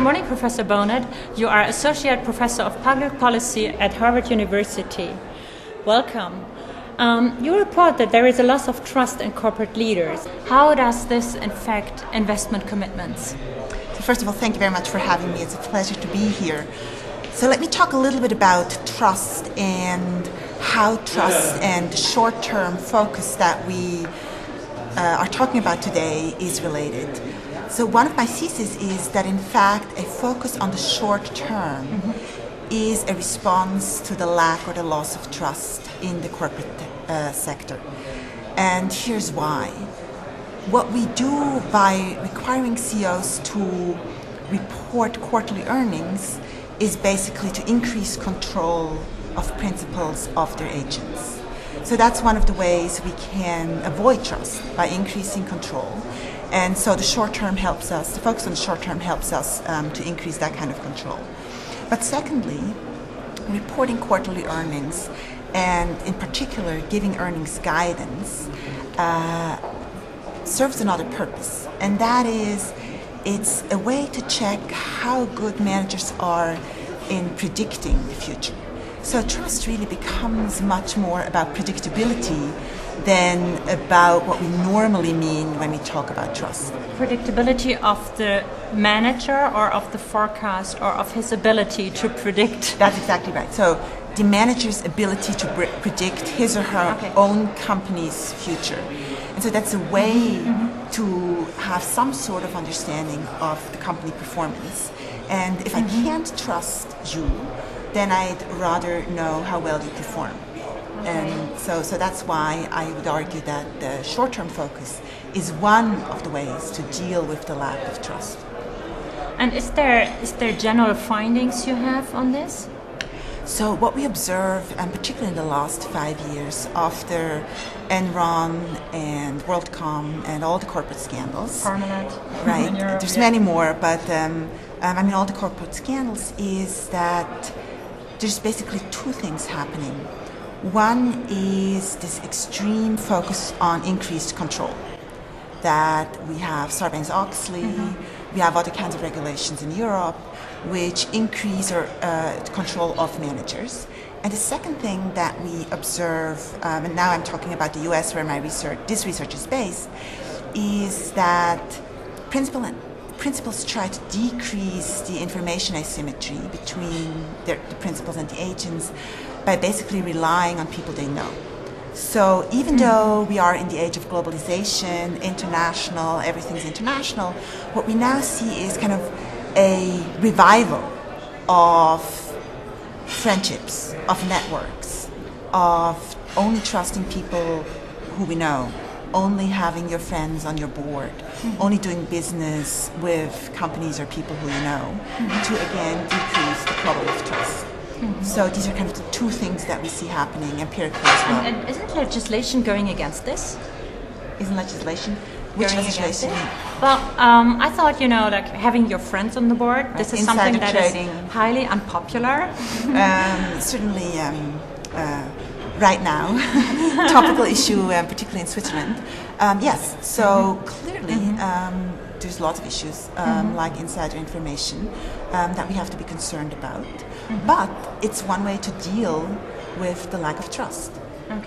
morning, Professor Bonnet. You are Associate Professor of Public Policy at Harvard University. Welcome. You report that there is a loss of trust in corporate leaders. How does this affect investment commitments? So first of all, thank you very much for having me. It's a pleasure to be here. So let me talk a little bit about trust and how trust and the short-term focus that we are talking about today is related. So one of my theses is that in fact a focus on the short term is a response to the lack or the loss of trust in the corporate sector. And here's why. What we do by requiring CEOs to report quarterly earnings is basically to increase control of principals of their agents. So that's one of the ways we can avoid trust, by increasing control. And so the short term helps us, the focus on the short term helps us to increase that kind of control. But secondly, reporting quarterly earnings, and in particular giving earnings guidance, serves another purpose. And that is, it's a way to check how good managers are in predicting the future. So trust really becomes much more about predictability than about what we normally mean when we talk about trust. Predictability of the manager or of the forecast or of his ability to predict? That's exactly right. So the manager's ability to predict his or her own company's future. And so that's a way to have some sort of understanding of the company performance. And if I can't trust you, then I'd rather know how well you perform. And so that's why I would argue that the short-term focus is one of the ways to deal with the lack of trust. And is there general findings you have on this? So what we observe, and particularly in the last 5 years, after Enron and WorldCom and all the corporate scandals, Parmalat, right? There's many more, but all the corporate scandals, is that there's basically two things happening. One is this extreme focus on increased control. That we have Sarbanes-Oxley, we have other kinds of regulations in Europe which increase control of managers. And the second thing that we observe, and now I'm talking about the US where this research is based, is that principals try to decrease the information asymmetry between the principals and the agents by basically relying on people they know. So even though we are in the age of globalization, international, everything's international, what we now see is kind of a revival of friendships, of networks, of only trusting people who we know, only having your friends on your board, only doing business with companies or people who you know, to again decrease the problem of trust. So these are kind of the two things that we see happening empirically as well. And isn't legislation going against this? Isn't legislation? Which legislation? Well, I thought, like having your friends on the board, right. This is something that is highly unpopular. Certainly right now, topical issue, particularly in Switzerland. Yes, so clearly there's lots of issues like insider information that we have to be concerned about. But it's one way to deal with the lack of trust.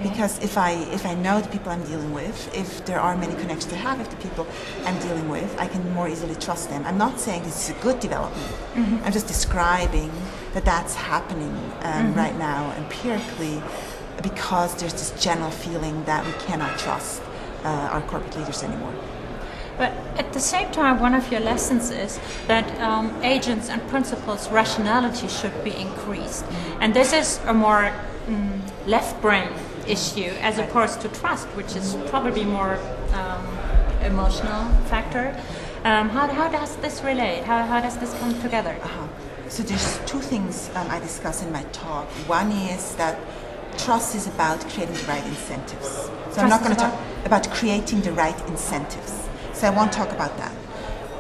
Because if I know the people I'm dealing with, if there are many connections I have with the people I'm dealing with, I can more easily trust them. I'm not saying this is a good development. I'm just describing that that's happening right now empirically, because there's this general feeling that we cannot trust our corporate leaders anymore. But at the same time, one of your lessons is that agents and principals' rationality should be increased. And this is a more left brain issue as opposed to trust, which is probably more emotional factor. How does this relate? How does this come together? So there's two things I discuss in my talk. One is that trust is about creating the right incentives. So I'm not going to talk about creating the right incentives. So I won't talk about that.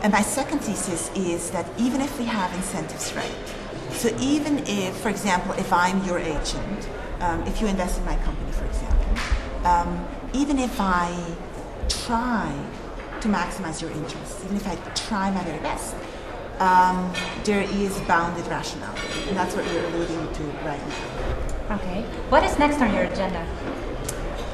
And my second thesis is that even if we have incentives right, so even if, for example, if I'm your agent, if you invest in my company, for example, even if I try to maximize your interests, even if I try my very best, there is bounded rationality, and that's what we're alluding to right now. Okay. What is next on your agenda?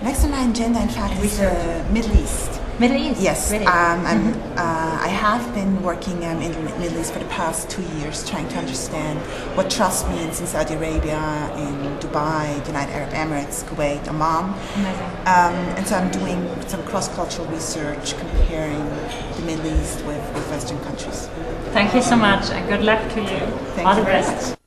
Next on my agenda, in fact, is the Middle East. Middle East? Yes. Really? I have been working in the Middle East for the past 2 years, trying to understand what trust means in Saudi Arabia, in Dubai, the United Arab Emirates, Kuwait, Oman. Amazing. And so I'm doing some cross-cultural research comparing the Middle East with Western countries. Thank you so much, and good luck to you. Thank All you the very best. much.